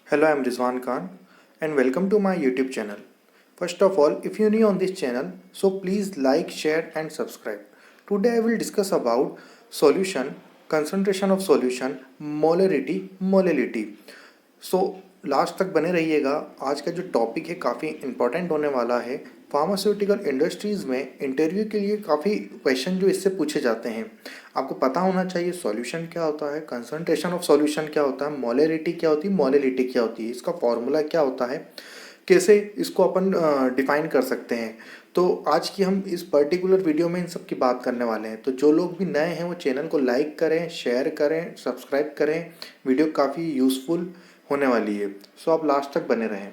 Hello, I'm Rizwan Khan and welcome to my YouTube channel. First of all, if you're new on this channel, so please like, share and subscribe. Today I will discuss about solution, concentration of solution, molality. So last तक बने रहिएगा। आज का जो topic है काफ़ी important होने वाला है। फार्मास्यूटिकल इंडस्ट्रीज़ में इंटरव्यू के लिए काफ़ी क्वेश्चन जो इससे पूछे जाते हैं, आपको पता होना चाहिए सॉल्यूशन क्या होता है, कंसंट्रेशन ऑफ सॉल्यूशन क्या होता है, मोलरिटी क्या होती है, मोलिलिटी क्या होती है, इसका फॉर्मूला क्या होता है, कैसे इसको अपन डिफाइन कर सकते हैं। तो आज की हम इस पर्टिकुलर वीडियो में इन सब की बात करने वाले हैं। तो जो लोग भी नए हैं वो चैनल को लाइक करें, शेयर करें, सब्सक्राइब करें। वीडियो काफ़ी यूज़फुल होने वाली है, सो आप लास्ट तक बने रहें।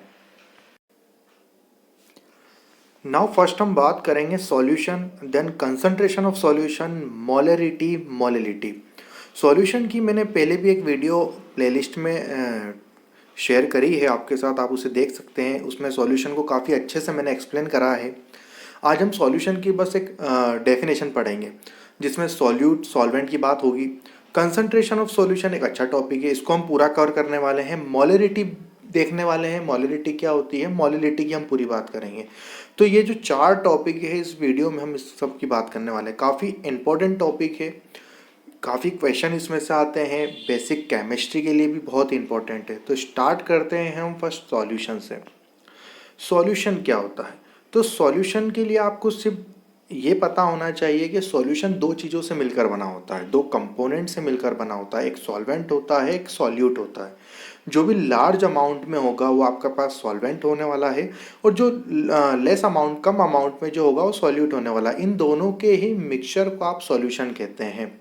नाउ फर्स्ट हम बात करेंगे solution, then concentration of solution, molality. Solution की मैंने पहले भी एक वीडियो प्लेलिस्ट में शेयर करी है आपके साथ, आप उसे देख सकते हैं। उसमें सॉल्यूशन को काफ़ी अच्छे से मैंने एक्सप्लेन करा है। आज हम सॉल्यूशन की बस एक डेफिनेशन पढ़ेंगे जिसमें सॉल्यूट सॉल्वेंट की बात होगी। कंसंट्रेशन ऑफ सॉल्यूशन एक अच्छा टॉपिक है, इसको हम पूरा कवर करने वाले हैं। मोलिलिटी देखने वाले हैं, मोलिलिटी क्या होती है, मोलिलिटी की हम पूरी बात करेंगे। तो ये जो 4 टॉपिक है इस वीडियो में हम इस सब की बात करने वाले हैं। काफ़ी इंपॉर्टेंट टॉपिक है, काफ़ी क्वेश्चन इसमें से आते हैं, बेसिक केमिस्ट्री के लिए भी बहुत इंपॉर्टेंट है। तो स्टार्ट करते हैं हम फर्स्ट सॉल्यूशन से। सॉल्यूशन क्या होता है? तो सॉल्यूशन के लिए आपको सिर्फ ये पता होना चाहिए कि सॉल्यूशन 2 चीज़ों से मिलकर बना होता है, 2 कंपोनेंट से मिलकर बना होता है। एक सॉल्वेंट होता है, एक सॉल्यूट होता है। जो भी लार्ज अमाउंट में होगा वो आपके पास सॉल्वेंट होने वाला है, और जो लेस अमाउंट, कम अमाउंट में जो होगा वो सॉल्यूट होने वाला है। इन दोनों के ही मिक्सचर को आप सॉल्यूशन कहते हैं।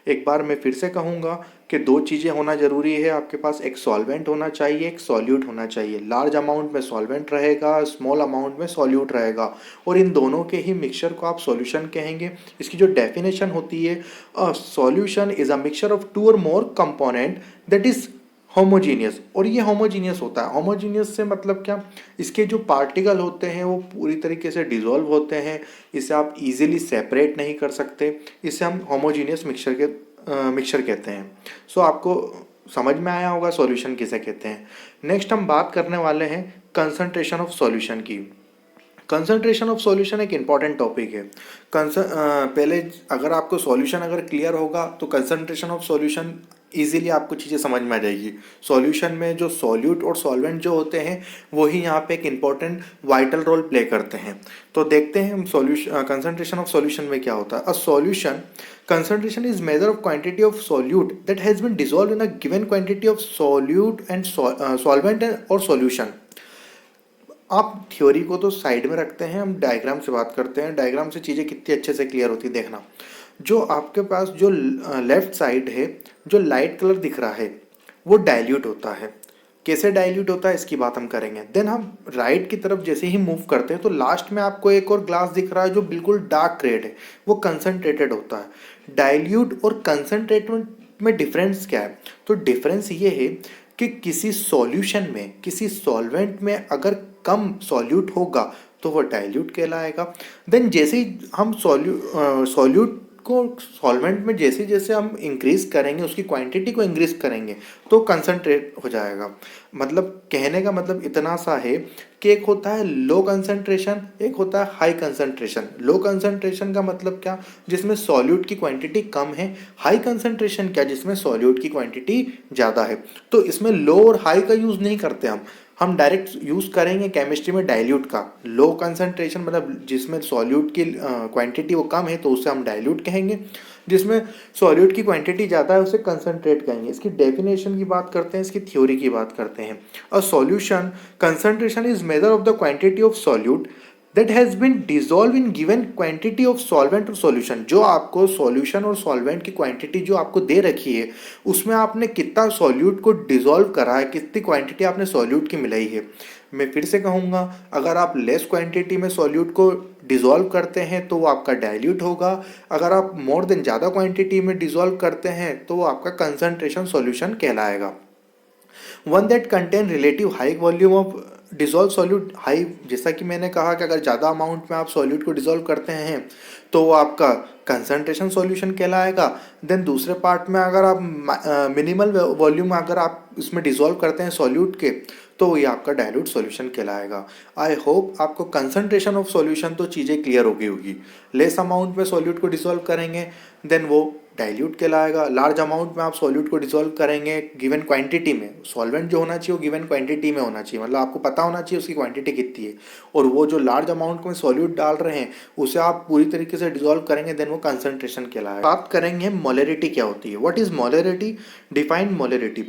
एक बार मैं फिर से कहूँगा कि 2 चीज़ें होना ज़रूरी है आपके पास, एक सॉल्वेंट होना चाहिए, एक सॉल्यूट होना चाहिए। लार्ज अमाउंट में सॉल्वेंट रहेगा, स्मॉल अमाउंट में सॉल्यूट रहेगा, और इन दोनों के ही मिक्सचर को आप सॉल्यूशन कहेंगे। इसकी जो डेफिनेशन होती है, solution is a mixture of 2 और मोर कंपोनेंट दैट इज़ होमोजीनियस। और ये होमोजीनियस होता है। होमोजीनियस से मतलब क्या, इसके जो पार्टिकल होते हैं वो पूरी तरीके से डिसॉल्व होते हैं, इसे आप इजीली सेपरेट नहीं कर सकते। इसे हम होमोजीनियस मिक्सचर कहते हैं। सो आपको समझ में आया होगा सॉल्यूशन किसे कहते हैं। नेक्स्ट हम बात करने वाले हैं कंसंट्रेशन ऑफ सॉल्यूशन की। कंसंट्रेशन ऑफ सॉल्यूशन एक इम्पॉर्टेंट टॉपिक है। पहले अगर आपको सॉल्यूशन अगर क्लियर होगा तो कंसंट्रेशन ऑफ सॉल्यूशन इजीली आपको चीज़ें समझ में आ जाएगी। सॉल्यूशन में जो सॉल्यूट और सॉल्वेंट जो होते हैं वही यहाँ पे एक इम्पॉर्टेंट वाइटल रोल प्ले करते हैं। तो देखते हैं हम सॉल्यूशन, कंसंट्रेशन ऑफ सॉल्यूशन में क्या होता है। A solution concentration is measure of quantity of solute that has been dissolved in a given quantity of solute and solvent or solution। आप थ्योरी को तो साइड में रखते हैं, हम डायग्राम से बात करते हैं। डायग्राम से चीज़ें कितनी अच्छे से क्लियर होती है देखना। जो आपके पास जो लेफ्ट साइड है, जो लाइट कलर दिख रहा है वो डाइल्यूट होता है। कैसे डाइल्यूट होता है इसकी बात हम करेंगे। देन हम राइट की तरफ जैसे ही मूव करते हैं तो लास्ट में आपको एक और ग्लास दिख रहा है जो बिल्कुल डार्क रेड है, वो कंसनट्रेटेड होता है। डाइल्यूट और कंसनट्रेटेड में डिफरेंस क्या है? तो डिफरेंस ये है कि किसी सॉल्यूशन में, किसी सॉल्वेंट में अगर कम सॉल्यूट होगा तो वो डाइल्यूट कहलाएगा। देन जैसे ही हम सॉल्यूट को सॉल्वेंट में जैसे जैसे हम इंक्रीज करेंगे, उसकी क्वांटिटी को इंक्रीज करेंगे तो कंसंट्रेट हो जाएगा। मतलब कहने का मतलब इतना सा है कि एक होता है लो कंसंट्रेशन, एक होता है हाई कंसंट्रेशन। लो कंसंट्रेशन का मतलब क्या, जिसमें सॉल्यूट की क्वांटिटी कम है। हाई कंसंट्रेशन क्या, जिसमें सॉल्यूट की क्वांटिटी ज़्यादा है। तो इसमें लो और हाई का यूज़ नहीं करते हम डायरेक्ट यूज़ करेंगे केमिस्ट्री में डाइल्यूट का। लो कंसंट्रेशन मतलब जिसमें सॉल्यूट की क्वांटिटी वो कम है तो उसे हम डाइल्यूट कहेंगे, जिसमें सॉल्यूट की क्वांटिटी ज़्यादा है उसे कंसंट्रेट कहेंगे। इसकी डेफिनेशन की बात करते हैं, इसकी थ्योरी की बात करते हैं। A solution concentration is measure of the quantity of solute that has been dissolve in given quantity of solvent और सॉल्यूशन। जो आपको सॉल्यूशन और सॉल्वेंट की क्वांटिटी जो आपको दे रखी है उसमें आपने कितना सॉल्यूट को डिजॉल्व करा है, कितनी क्वांटिटी आपने सॉल्यूट की मिलाई है। मैं फिर से कहूँगा, अगर आप लेस क्वांटिटी में सॉल्यूट को डिज़ोल्व करते हैं तो वो आपका डाइल्यूट होगा। अगर आप मोर देन ज़्यादा क्वांटिटी में डिज़ोल्व करते हैं तो वो आपका कंसंट्रेशन सॉल्यूशन कहलाएगा। One that contain relative high volume of dissolve solute high, जैसा कि मैंने कहा कि अगर ज़्यादा अमाउंट में आप सॉल्यूट को डिज़ोल्व करते हैं तो वो आपका कंसंट्रेशन सॉल्यूशन कहलाएगा। देन दूसरे पार्ट में अगर आप मिनिमल वॉल्यूम अगर आप इसमें डिज़ोल्व करते हैं सॉल्यूट के, तो ये आपका डाइल्यूट सॉल्यूशन कहलाएगा। आई होप आपको कंसंट्रेशन ऑफ सॉल्यूशन तो चीज़ें क्लियर हो गई होगी। लेस अमाउंट में सॉल्यूट को डिज़ोल्व करेंगे देन वो डाइल्यूट कहलाएगा। लार्ज अमाउंट में आप सॉल्यूट को डिसॉल्व करेंगे गिवन क्वांटिटी में, सॉल्वेंट जो होना चाहिए वो गिवन क्वांटिटी में होना चाहिए, मतलब आपको पता होना चाहिए उसकी क्वांटिटी कितनी है, और वो जो लार्ज अमाउंट में सॉल्यूट डाल रहे हैं उसे आप पूरी तरीके से डिसॉल्व करेंगे देन वो कंसंट्रेशन कहलाएगा। बात करेंगे मोलरिटी क्या होती है, what is molarity, defined molarity.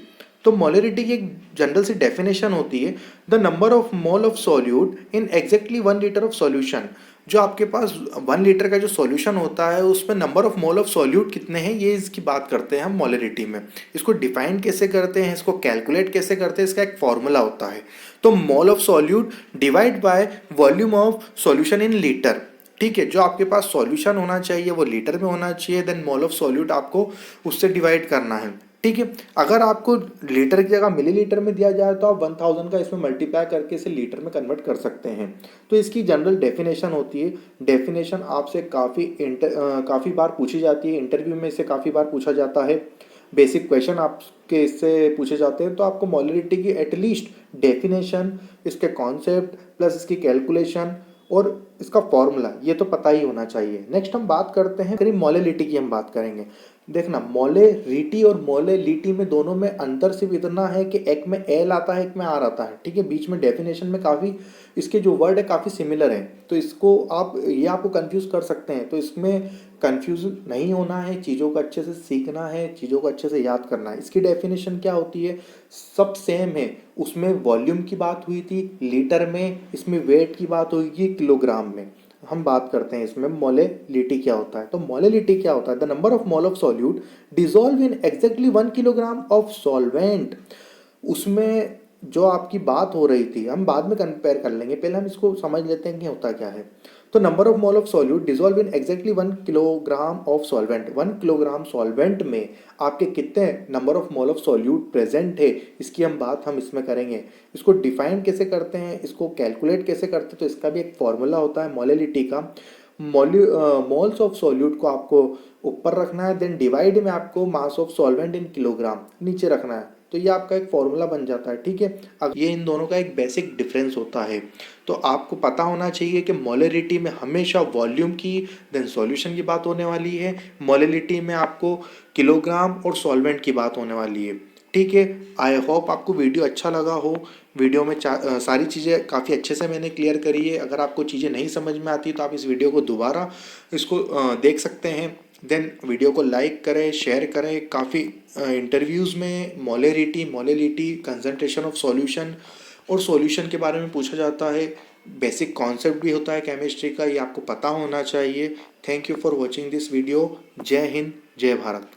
तो मोलरिटी की एक जनरल सी डेफिनेशन होती है, the number of mole of solute in exactly 1 litre of solution. जो आपके पास 1 लीटर का जो सॉल्यूशन होता है उसमें number of mole of solute कितने हैं, ये इसकी बात करते हैं हम मोलरिटी में। इसको डिफाइन कैसे करते हैं, इसको कैलकुलेट कैसे करते हैं, इसका एक फॉर्मूला होता है। तो mole of solute divide by volume of solution in litre. ठीक है, जो आपके पास सॉल्यूशन होना चाहिए वो लीटर में होना चाहिए, देन मोल ऑफ सॉल्यूट आपको उससे डिवाइड करना है। ठीक है, अगर आपको लीटर की जगह मिलीलीटर में दिया जाए तो आप 1000 का इसमें मल्टीप्लाई करके इसे लीटर में कन्वर्ट कर सकते हैं। तो इसकी जनरल डेफिनेशन होती है। डेफिनेशन आपसे काफ़ी बार पूछी जाती है, इंटरव्यू में इसे काफ़ी बार पूछा जाता है, बेसिक क्वेश्चन आपके इससे पूछे जाते हैं। तो आपको मोलरिटी की एटलीस्ट डेफिनेशन, इसके कॉन्सेप्ट प्लस इसकी कैलकुलेशन और इसका फॉर्मूला ये तो पता ही होना चाहिए। नेक्स्ट हम बात करते हैं, करीब मोलरिटी की हम बात करेंगे। देखना, मोलेरिटी और मोलेलिटी में दोनों में अंतर सिर्फ इतना है कि एक में एल आता है एक में आर आता है। ठीक है, बीच में डेफिनेशन में काफ़ी इसके जो वर्ड है काफ़ी सिमिलर है, तो इसको आप ये आपको कंफ्यूज कर सकते हैं। तो इसमें कंफ्यूज नहीं होना है, चीज़ों को अच्छे से सीखना है, चीज़ों को अच्छे से याद करना है। इसकी डेफिनेशन क्या होती है, सब सेम है। उसमें वॉल्यूम की बात हुई थी लीटर में, इसमें वेट की बात होगी किलोग्राम में। हम बात करते हैं इसमें मोलेलिटी क्या होता है। तो मोलेलिटी क्या होता है, the number of mole of solute dissolve in exactly 1 kilogram of solvent. उसमें जो आपकी बात हो रही थी हम बाद में कंपेयर कर लेंगे, पहले हम इसको समझ लेते हैं कि होता क्या है। तो number of mole of solute dissolve in exactly 1 kilogram of solvent. 1 kilogram solvent में आपके कितने number of mole of solute present है, इसकी हम इसमें करेंगे। इसको डिफाइन कैसे करते हैं, इसको कैलकुलेट कैसे करते हैं, तो इसका भी एक फॉर्मूला होता है मोलेलिटी का। मोल्स ऑफ सॉल्यूट को आपको ऊपर रखना है, देन डिवाइड में आपको mass of solvent in kilogram नीचे रखना है, तो ये आपका एक फॉर्मूला बन जाता है। ठीक है, अब ये इन दोनों का एक बेसिक डिफरेंस होता है। तो आपको पता होना चाहिए कि मोलरिटी में हमेशा वॉल्यूम की देन सॉल्यूशन की बात होने वाली है, मोलरिटी में आपको किलोग्राम और सॉल्वेंट की बात होने वाली है। ठीक है, आई होप आपको वीडियो अच्छा लगा हो। वीडियो में सारी चीज़ें काफ़ी अच्छे से मैंने क्लियर करी है। अगर आपको चीज़ें नहीं समझ में आती तो आप इस वीडियो को दोबारा इसको देख सकते हैं। देन वीडियो को लाइक करें, शेयर करें। काफ़ी इंटरव्यूज़ में मोलेलिटी कंसंट्रेशन ऑफ सॉल्यूशन और सॉल्यूशन के बारे में पूछा जाता है। बेसिक कॉन्सेप्ट भी होता है केमिस्ट्री का, ये आपको पता होना चाहिए। Thank you for watching this video. जय हिंद, जय भारत।